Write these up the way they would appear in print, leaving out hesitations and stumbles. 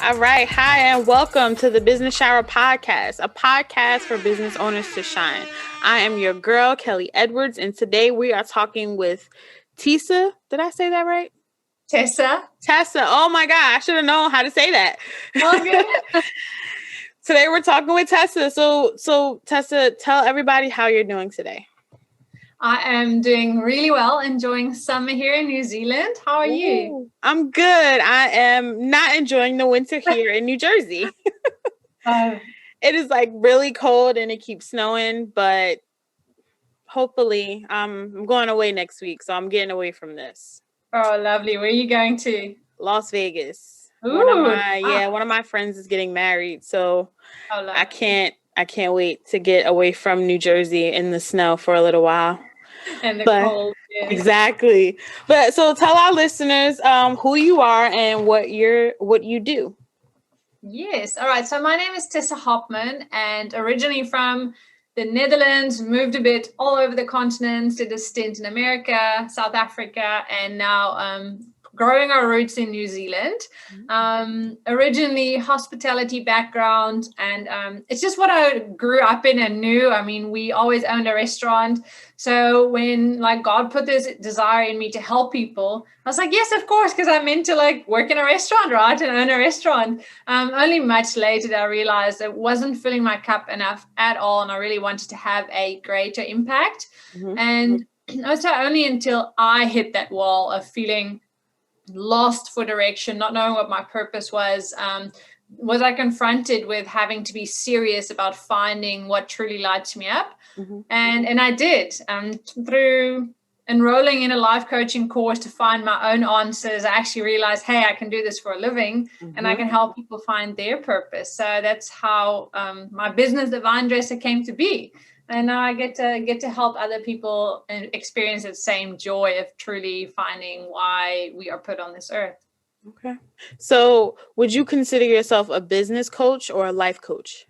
All right. Hi, and welcome to the Business Shower Podcast, a podcast for business owners to shine. I am your girl, Kelly Edwards, and today we are talking with Tessa. Did I say that right? Tessa. Oh my God. I should have known how to say that. All good. Today we're talking with Tessa. So Tessa, tell everybody how you're doing today. I am doing really well, enjoying summer here in New Zealand. How are you? I'm good. I am not enjoying the winter here in New Jersey. It is like really cold and it keeps snowing, but hopefully I'm going away next week, so I'm getting away from this. Oh, lovely. Where are you going to? Las Vegas. Ooh, one of my friends is getting married, so I can't wait to get away from New Jersey in the snow for a little while. And the cold. Yeah. Exactly. But so tell our listeners who you are and what you do. Yes. All right. So my name is Tessa Hopman, and originally from the Netherlands, moved a bit all over the continent, did a stint in America, South Africa, and now growing our roots in New Zealand. Originally hospitality background, and it's just what I grew up in and knew. I mean, we always owned a restaurant. So when God put this desire in me to help people, I was like, yes, of course, because I'm meant to work in a restaurant, right? And own a restaurant. Only much later that I realized it wasn't filling my cup enough at all. And I really wanted to have a greater impact. And also only until I hit that wall of feeling lost for direction, not knowing what my purpose was I confronted with having to be serious about finding what truly lights me up. And I did. Through enrolling in a life coaching course to find my own answers, I actually realized, hey, I can do this for a living and I can help people find their purpose. So that's how my business, The Vine Dresser, came to be. And now I get to help other people and experience that same joy of truly finding why we are put on this earth. Okay. So would you consider yourself a business coach or a life coach?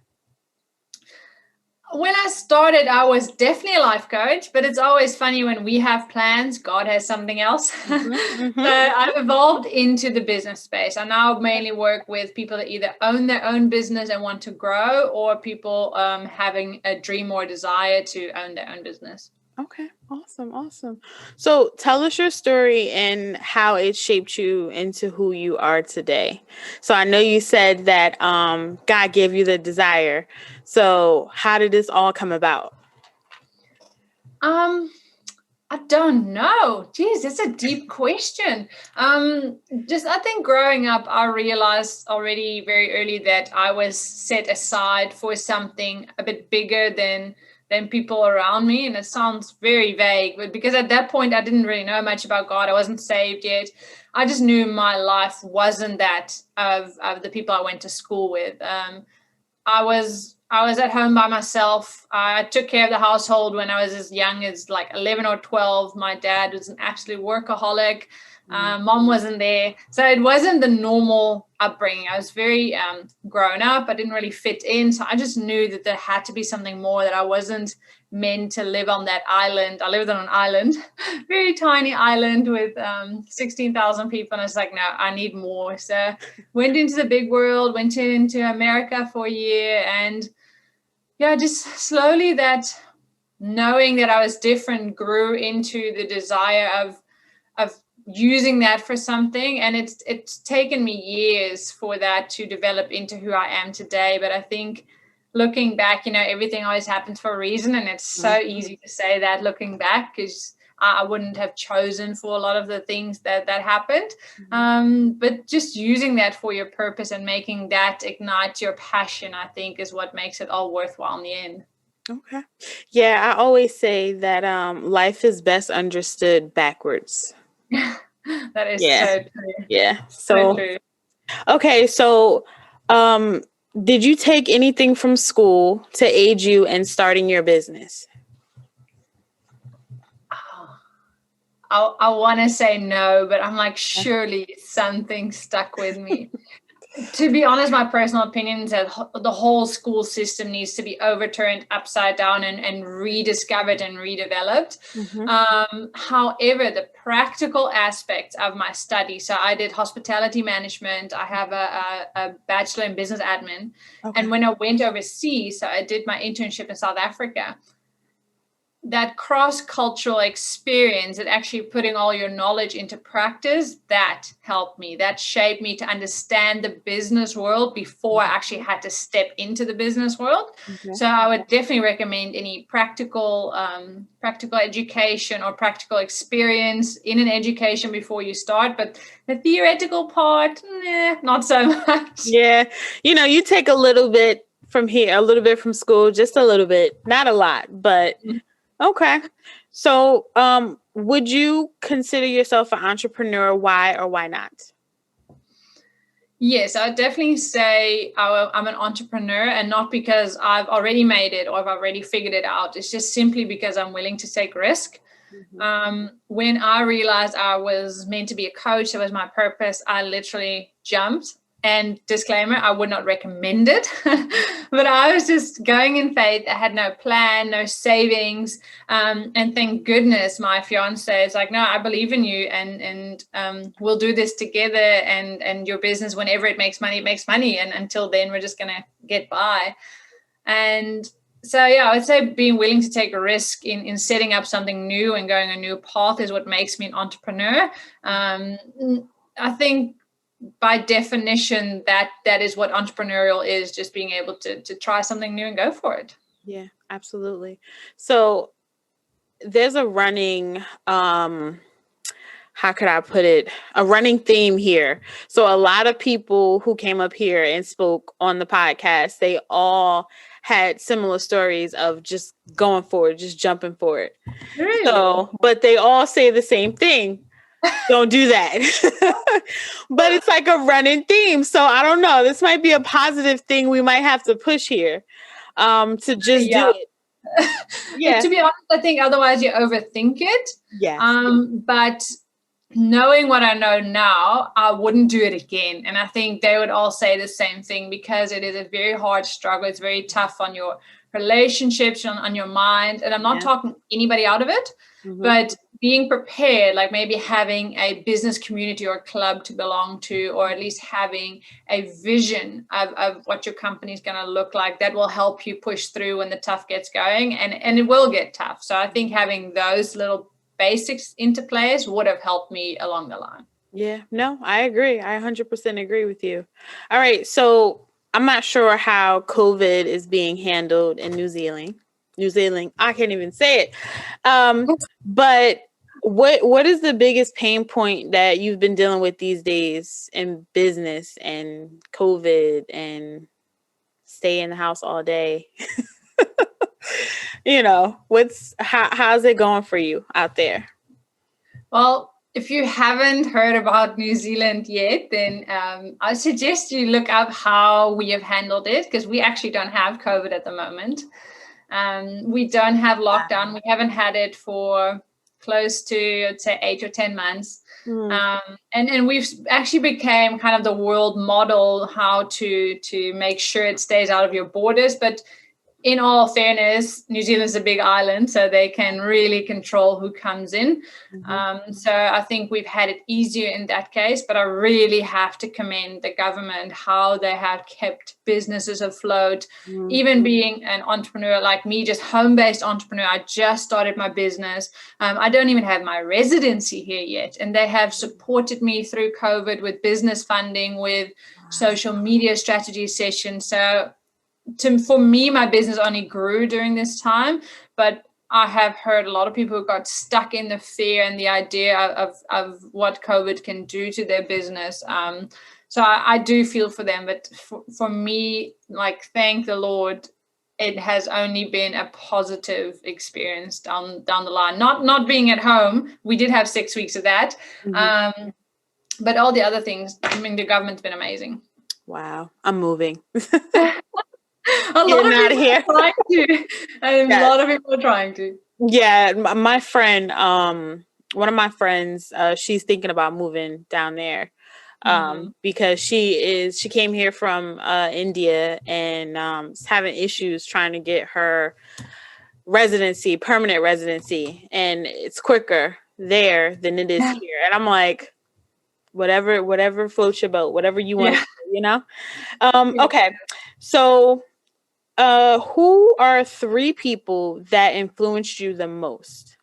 When I started, I was definitely a life coach, but it's always funny when we have plans, God has something else. So I've evolved into the business space. I now mainly work with people that either own their own business and want to grow, or people having a dream or desire to own their own business. Okay, awesome. So tell us your story and how it shaped you into who you are today. So I know you said that God gave you the desire. So how did this all come about? I don't know. Geez, it's a deep question. I think growing up, I realized already very early that I was set aside for something a bit bigger than people around me. And it sounds very vague, but because at that point, I didn't really know much about God. I wasn't saved yet. I just knew my life wasn't that of the people I went to school with. I was at home by myself. I took care of the household when I was as young as 11 or 12. My dad was an absolute workaholic. Mom wasn't there. So it wasn't the normal upbringing. I was very grown up. I didn't really fit in. So I just knew that there had to be something more, that I wasn't meant to live on that island. I lived on an island, very tiny island with 16,000 people. And I was like, no, I need more. So went into the big world, went into America for a year. And just slowly that knowing that I was different grew into the desire of using that for something. And it's taken me years for that to develop into who I am today. But I think looking back, everything always happens for a reason. And it's so easy to say that looking back, because I wouldn't have chosen for a lot of the things that happened. But just using that for your purpose and making that ignite your passion, I think, is what makes it all worthwhile in the end. Okay. Yeah, I always say that life is best understood backwards. That is so true. Yeah. So true. Okay. So did you take anything from school to aid you in starting your business? I want to say no, but I'm like, surely something stuck with me. To be honest, my personal opinion is that the whole school system needs to be overturned upside down and rediscovered and redeveloped. However, the practical aspects of my study, so I did hospitality management, I have a bachelor in business admin. Okay. And when I went overseas, so I did my internship in South Africa, that cross-cultural experience and actually putting all your knowledge into practice, that helped me. That shaped me to understand the business world before I actually had to step into the business world. Okay. So I would definitely recommend any practical education or practical experience in an education before you start. But the theoretical part, not so much. Yeah. You take a little bit from here, a little bit from school, just a little bit, not a lot, but okay. So, would you consider yourself an entrepreneur? Why or why not? Yes, I'd definitely say I'm an entrepreneur, and not because I've already made it or I've already figured it out. It's just simply because I'm willing to take risk. When I realized I was meant to be a coach, that was my purpose, I literally jumped. And disclaimer, I would not recommend it, but I was just going in faith. I had no plan, no savings. And thank goodness my fiance is like, no, I believe in you, and we'll do this together, and your business, whenever it makes money, it makes money. And until then, we're just going to get by. And so, yeah, I would say being willing to take a risk in setting up something new and going a new path is what makes me an entrepreneur. I think by definition, that is what entrepreneurial is, just being able to try something new and go for it. Yeah, absolutely. So there's a running, how could I put it? A running theme here. So a lot of people who came up here and spoke on the podcast, they all had similar stories of just going for it, just jumping for it. Really? So, but they all say the same thing. Don't do that. But it's like a running theme. So I don't know. This might be a positive thing we might have to push here, to just do it. Yeah. To be honest, I think otherwise you overthink it. Yes. But knowing what I know now, I wouldn't do it again. And I think they would all say the same thing, because it is a very hard struggle. It's very tough on your relationships, on your mind. And I'm not talking anybody out of it, but being prepared, like maybe having a business community or club to belong to, or at least having a vision of what your company is going to look like, that will help you push through when the tough gets going. And it will get tough. So I think having those little basics into place would have helped me along the line. Yeah, no, I agree. I 100% agree with you. All right. So I'm not sure how COVID is being handled in New Zealand. I can't even say it. But what is the biggest pain point that you've been dealing with these days in business and COVID and stay in the house all day? How's it going for you out there? Well, if you haven't heard about New Zealand yet, then I suggest you look up how we have handled it, because we actually don't have COVID at the moment. We don't have lockdown. We haven't had it for close to, I'd say, 8 or 10 months. And we've actually became kind of the world model how to make sure it stays out of your borders. But in all fairness, New Zealand's a big island, so they can really control who comes in. So I think we've had it easier in that case, but I really have to commend the government, how they have kept businesses afloat. Even being an entrepreneur like me, just home-based entrepreneur, I just started my business. I don't even have my residency here yet, and they have supported me through COVID with business funding, with social media strategy sessions. So for me, my business only grew during this time, but I have heard a lot of people who got stuck in the fear and the idea of what COVID can do to their business. So I do feel for them, but for me, like, thank the Lord, it has only been a positive experience down the line. Not being at home, we did have 6 weeks of that, but all the other things, I mean, the government's been amazing. Wow, I'm moving. A lot of people are trying to. And a lot of people are trying to. Yeah, my friend, one of my friends, she's thinking about moving down there. because she came here from India and is having issues trying to get her permanent residency, and it's quicker there than it is here. And I'm like, whatever floats your boat, whatever you want to do, you know? Okay. So who are 3 people that influenced you the most?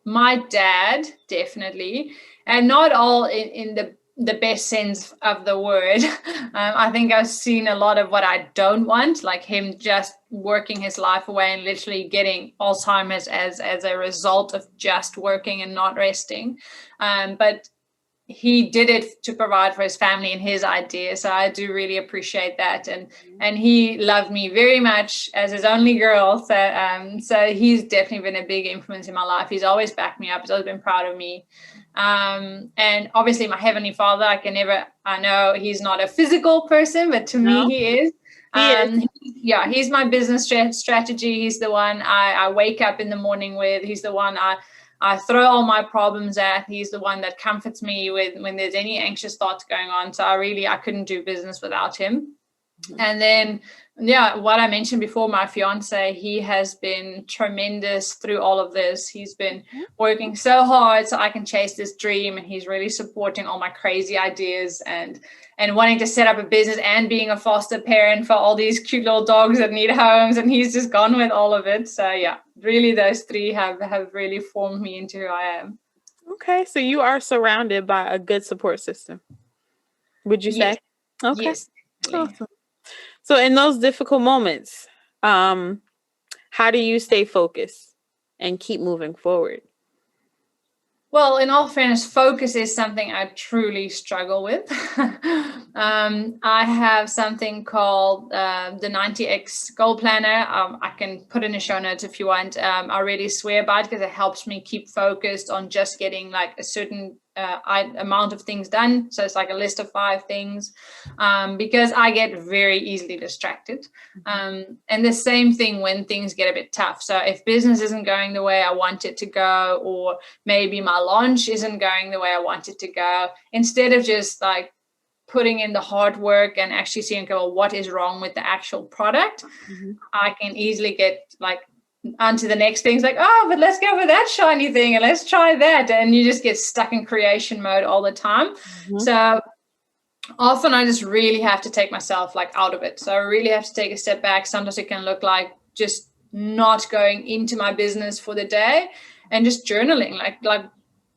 My dad, definitely, and not all in the best sense of the word. I think I've seen a lot of what I don't want, like him just working his life away and literally getting Alzheimer's as a result of just working and not resting. But he did it to provide for his family and his ideas. So I do really appreciate that. And he loved me very much as his only girl. So he's definitely been a big influence in my life. He's always backed me up. He's always been proud of me. And obviously my Heavenly Father, I know he's not a physical person, but to me he is. He's my business strategy. He's the one I wake up in the morning with. He's the one I throw all my problems at. He's the one that comforts me when there's any anxious thoughts going on. So I couldn't do business without him. And then, what I mentioned before, my fiance, he has been tremendous through all of this. He's been working so hard so I can chase this dream. And he's really supporting all my crazy ideas and wanting to set up a business and being a foster parent for all these cute little dogs that need homes. And he's just gone with all of it. So really those 3 have really formed me into who I am. Okay. So you are surrounded by a good support system, would you say? Okay. Yes. Awesome. So in those difficult moments, how do you stay focused and keep moving forward? Well, in all fairness, focus is something I truly struggle with. I have something called the 90X goal planner. I can put in the show notes if you want. I really swear by it because it helps me keep focused on just getting like a certain amount of things done. So it's like a list of 5 things because I get very easily distracted. And the same thing when things get a bit tough. So if business isn't going the way I want it to go, or maybe my launch isn't going the way I want it to go, instead of just like putting in the hard work and actually seeing, okay, well, what is wrong with the actual product, I can easily get like onto the next things like, but let's go for that shiny thing and let's try that. And you just get stuck in creation mode all the time. So often I just really have to take myself like out of it. So I really have to take a step back. Sometimes it can look like just not going into my business for the day and just journaling, like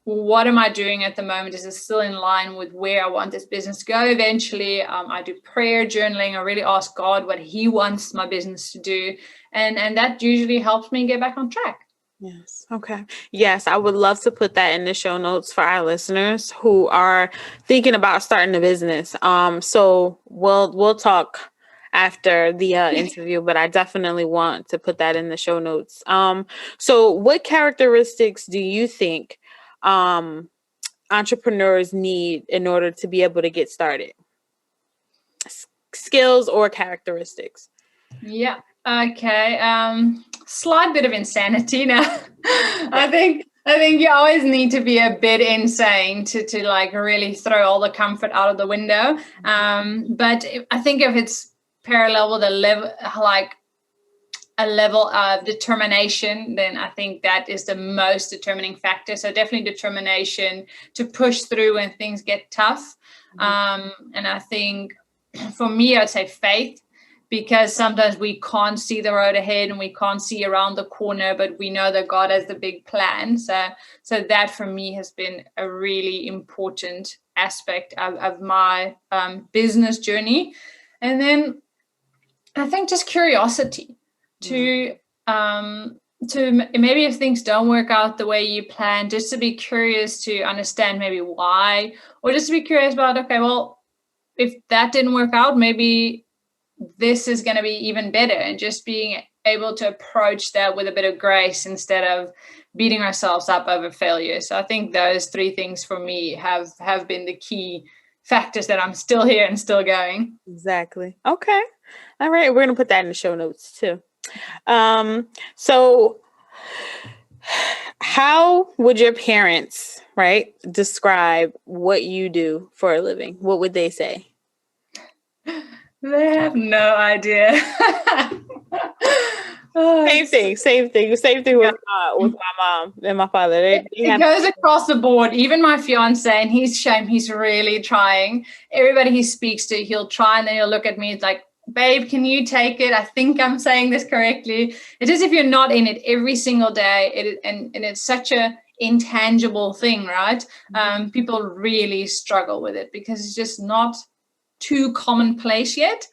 what am I doing at the moment? Is it still in line with where I want this business to go eventually? I do prayer journaling. I really ask God what he wants my business to do. And that usually helps me get back on track. Yes. Okay. Yes, I would love to put that in the show notes for our listeners who are thinking about starting a business. So we'll talk after the interview, but I definitely want to put that in the show notes. So what characteristics do you think entrepreneurs need in order to be able to get started? Skills or characteristics? Yeah. Okay. Slight bit of insanity now. I think you always need to be a bit insane to like really throw all the comfort out of the window. But I think if it's parallel with a level of determination, then I think that is the most determining factor. So definitely determination to push through when things get tough. And I think for me, I'd say faith, because sometimes we can't see the road ahead and we can't see around the corner, but we know that God has the big plan. So that for me has been a really important aspect of my business journey. And then I think just curiosity to maybe if things don't work out the way you plan, just to be curious to understand maybe why, or just to be curious about, okay, well, if that didn't work out, maybe this is going to be even better, and just being able to approach that with a bit of grace instead of beating ourselves up over failure. So I think those 3 things for me have been the key factors that I'm still here and still going. Exactly. Okay. All right. We're going to put that in the show notes too. So How would your parents, right, describe what you do for a living? What would they say? They have no idea. Same thing with my mom and my father. It goes across the board. Even my fiance, and he's really trying. Everybody he speaks to, he'll try, and then he'll look at me. It's like, babe, can you take it? I think I'm saying this correctly. It's as if you're not in it every single day. And it's such a intangible thing, right? People really struggle with it because it's just not too commonplace yet.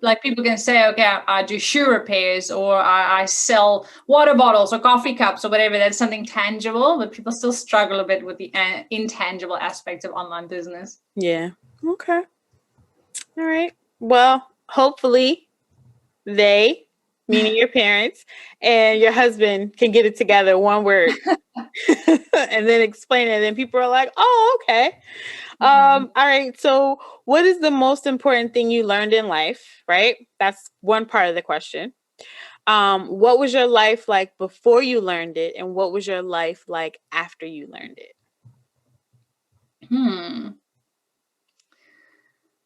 Like people can say, okay, I do shoe repairs, or I sell water bottles or coffee cups or whatever. That's something tangible, but people still struggle a bit with the intangible aspects of online business. Yeah. Okay. All right. Well, hopefully they, meaning your parents and your husband, can get it together, one word, and then explain it. And then people are like, oh, okay. All right. So what is the most important thing you learned in life? Right. That's one part of the question. What was your life like before you learned it? And what was your life like after you learned it?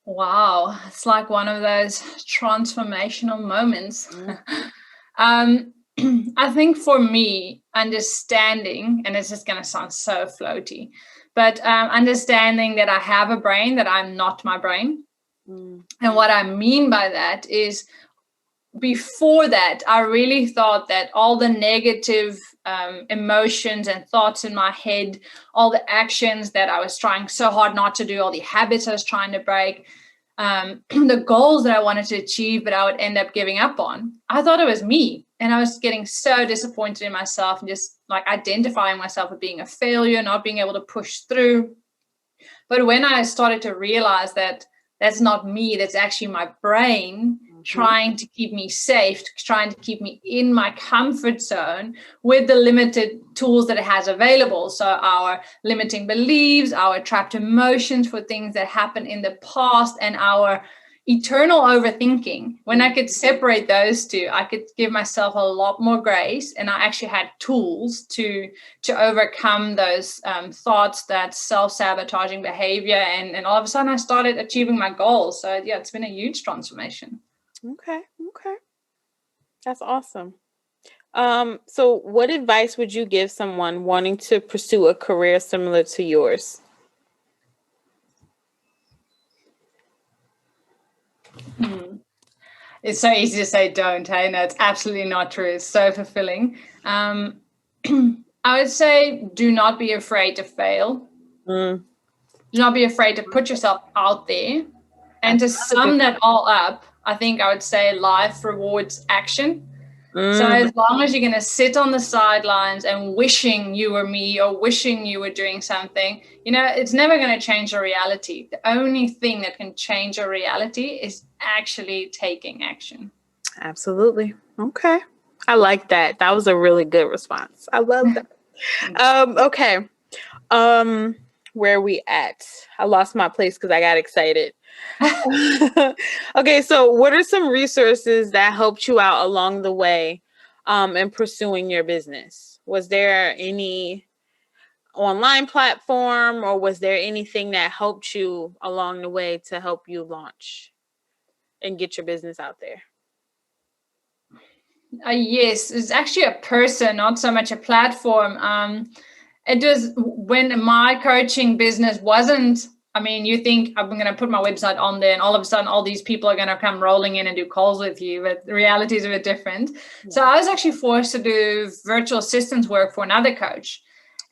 Wow. It's like one of those transformational moments. I think for me, understanding, and it's just going to sound so floaty, but understanding that I have a brain, that I'm not my brain. And what I mean by that is, before that, I really thought that all the negative emotions and thoughts in my head, all the actions that I was trying so hard not to do, all the habits I was trying to break, the goals that I wanted to achieve, but I would end up giving up on, I thought it was me. And I was getting so disappointed in myself and just like identifying myself with being a failure, not being able to push through. But when I started to realize that that's not me, that's actually my brain trying to keep me safe, trying to keep me in my comfort zone with the limited tools that it has available. So our limiting beliefs, our trapped emotions for things that happened in the past, and our eternal overthinking. When I could separate those two, I could give myself a lot more grace, and I actually had tools to overcome those thoughts, that self-sabotaging behavior, and all of a sudden I started achieving my goals. So yeah, it's been a huge transformation. Okay. That's awesome. So what advice would you give someone wanting to pursue a career similar to yours? It's so easy to say don't, hey? No, it's absolutely not true. It's so fulfilling. I would say do not be afraid to fail. Do not be afraid to put yourself out there. And to sum that all up, I think I would say life rewards action. So as long as you're going to sit on the sidelines and wishing you were me or wishing you were doing something, it's never going to change the reality. The only thing that can change a reality is actually taking action. Absolutely. Okay. I like that. That was a really good response. I love that. Okay. Where are we at? I lost my place because I got excited. Okay, so what are some resources that helped you out along the way in pursuing your business? Was there any online platform, or was there anything that helped you along the way to help you launch and get your business out there? Yes, it's actually a person, not so much a platform. It was when my coaching business wasn't, you think I'm going to put my website on there and all of a sudden all these people are going to come rolling in and do calls with you, but the reality is a bit different. Yeah. So I was actually forced to do virtual assistance work for another coach.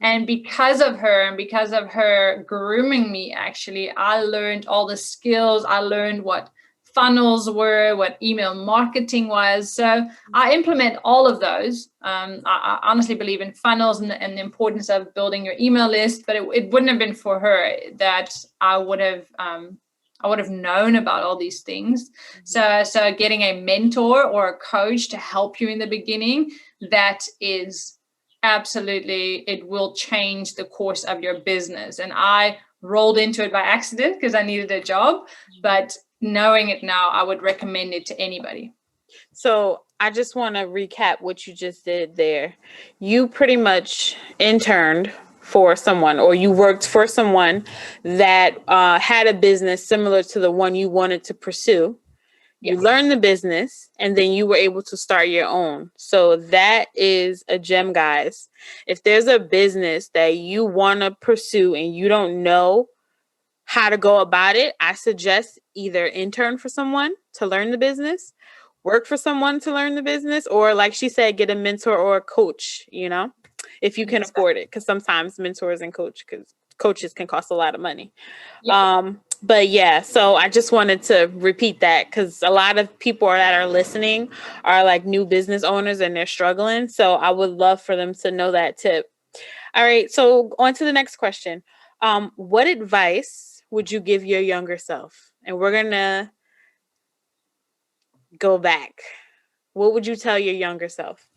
And because of her and because of her grooming me, actually, I learned all the skills. I learned what funnels were, what email marketing was. So I implement all of those. I honestly believe in funnels and the importance of building your email list, but it wouldn't have been for her that I would have known about all these things. So getting a mentor or a coach to help you in the beginning, that is absolutely, it will change the course of your business. And I rolled into it by accident because I needed a job, but knowing it now, I would recommend it to anybody. So I just want to recap what you just did there. You pretty much interned for someone, or you worked for someone that had a business similar to the one you wanted to pursue. You learned the business, and then you were able to start your own. So that is a gem, guys. If there's a business that you want to pursue and you don't know how to go about it, I suggest either intern for someone to learn the business, work for someone to learn the business, or like she said, get a mentor or a coach, if you can afford it. Because sometimes mentors and coaches can cost a lot of money. But yeah, so I just wanted to repeat that because a lot of people that are listening are like new business owners and they're struggling. So I would love for them to know that tip. All right, so on to the next question. What advice would you give your younger self? And we're going to go back. What would you tell your younger self?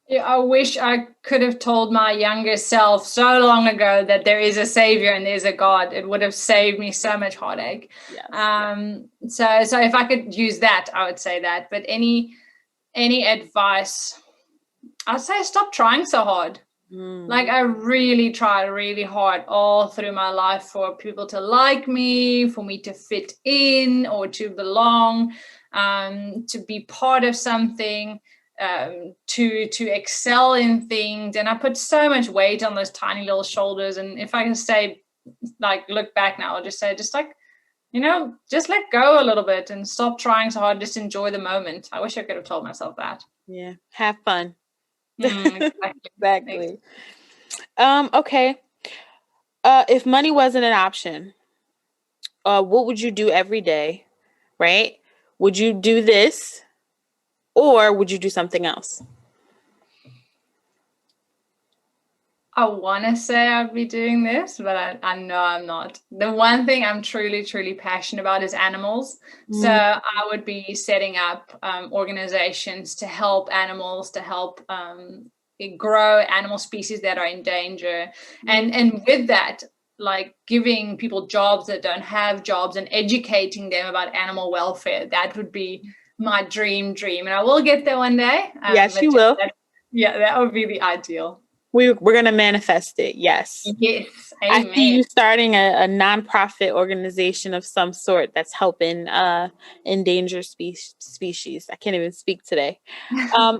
Yeah, I wish I could have told my younger self so long ago that there is a savior and there's a God. It would have saved me so much heartache. Yes. So if I could use that, I would say that. But any advice, I'd say stop trying so hard. Like I really tried really hard all through my life for people to like me, for me to fit in or to belong, to be part of something. To excel in things, and I put so much weight on those tiny little shoulders. And if I can say, like, look back now, I'll just say, just like, just let go a little bit and stop trying so hard. Just enjoy the moment. I wish I could have told myself that. Yeah, have fun. Exactly. Okay. If money wasn't an option, what would you do every day? Right? Would you do this? Or would you do something else? I want to say I'd be doing this, but I know I'm not. The one thing I'm truly, truly passionate about is animals. So I would be setting up organizations to help animals, to help grow animal species that are in danger. And with that, like giving people jobs that don't have jobs and educating them about animal welfare, that would be my dream. And I will get there one day. Yes, you will. That would be the ideal. We're going to manifest it. Yes. Yes. Amen. I see you starting a nonprofit organization of some sort that's helping endangered species. I can't even speak today.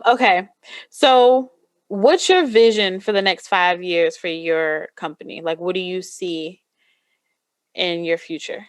Okay. So what's your vision for the next 5 years for your company? Like, what do you see in your future?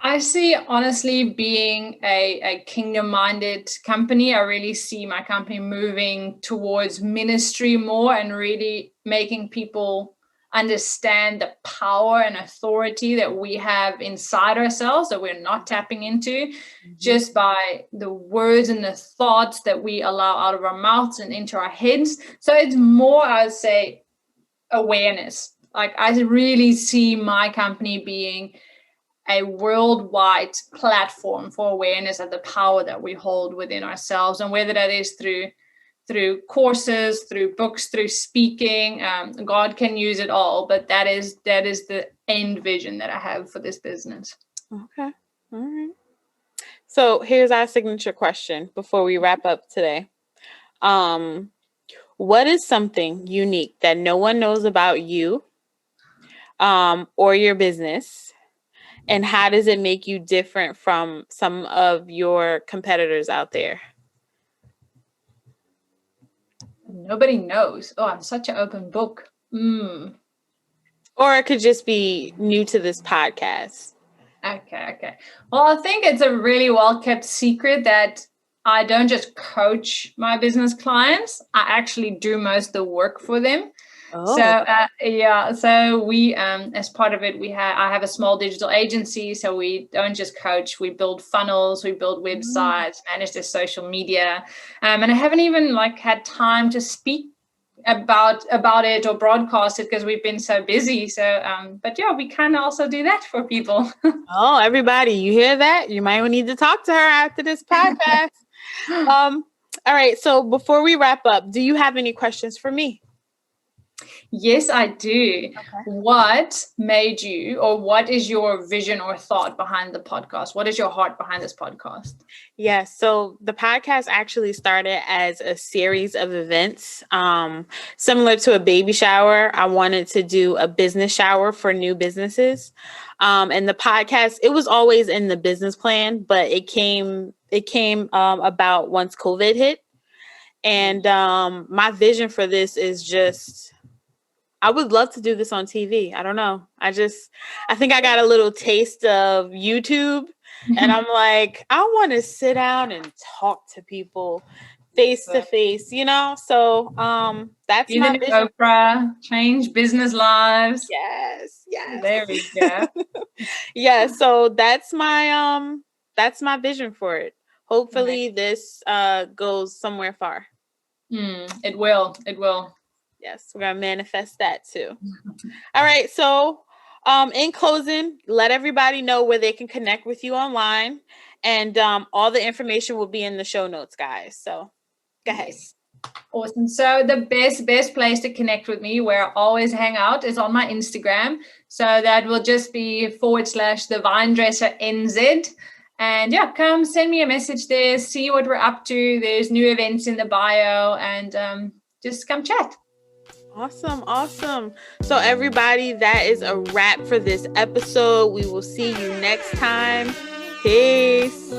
I see, honestly, being a kingdom-minded company. I really see my company moving towards ministry more and really making people understand the power and authority that we have inside ourselves that we're not tapping into just by the words and the thoughts that we allow out of our mouths and into our heads. So it's more, I would say, awareness. Like I really see my company being a worldwide platform for awareness of the power that we hold within ourselves, and whether that is through courses, through books, through speaking, God can use it all. But that is the end vision that I have for this business. Okay, all right. So here's our signature question before we wrap up today. What is something unique that no one knows about you, or your business? And how does it make you different from some of your competitors out there? Nobody knows. Oh, I'm such an open book. Or it could just be new to this podcast. Okay. Well, I think it's a really well-kept secret that I don't just coach my business clients. I actually do most of the work for them. Oh. So we, as part of it, I have a small digital agency. So we don't just coach, we build funnels, we build websites, manage their social media. And I haven't even had time to speak about it or broadcast it because we've been so busy. So, but yeah, we can also do that for people. Oh, everybody, you hear that? You might need to talk to her after this podcast. All right. So before we wrap up, do you have any questions for me? Yes, I do. Okay. What made you, or what is your vision or thought behind the podcast? What is your heart behind this podcast? Yeah, so the podcast actually started as a series of events, similar to a baby shower. I wanted to do a business shower for new businesses. And the podcast, it was always in the business plan, but it came about once COVID hit. And my vision for this is just, I would love to do this on TV. I don't know. I think I got a little taste of YouTube, and I'm like, I want to sit down and talk to people face to face, you know? So that's my vision. Oprah, change business lives. Yes. There we go. Yeah, so that's my vision for it. Hopefully this goes somewhere far. It will. Yes, we're going to manifest that too. All right. So in closing, let everybody know where they can connect with you online. And all the information will be in the show notes, guys. So go ahead. Yes. Awesome. So the best place to connect with me, where I always hang out, is on my Instagram. So that will just be /thevinedresser.nz. And yeah, come send me a message there, see what we're up to. There's new events in the bio, and just come chat. Awesome. So everybody, that is a wrap for this episode. We will see you next time. Peace.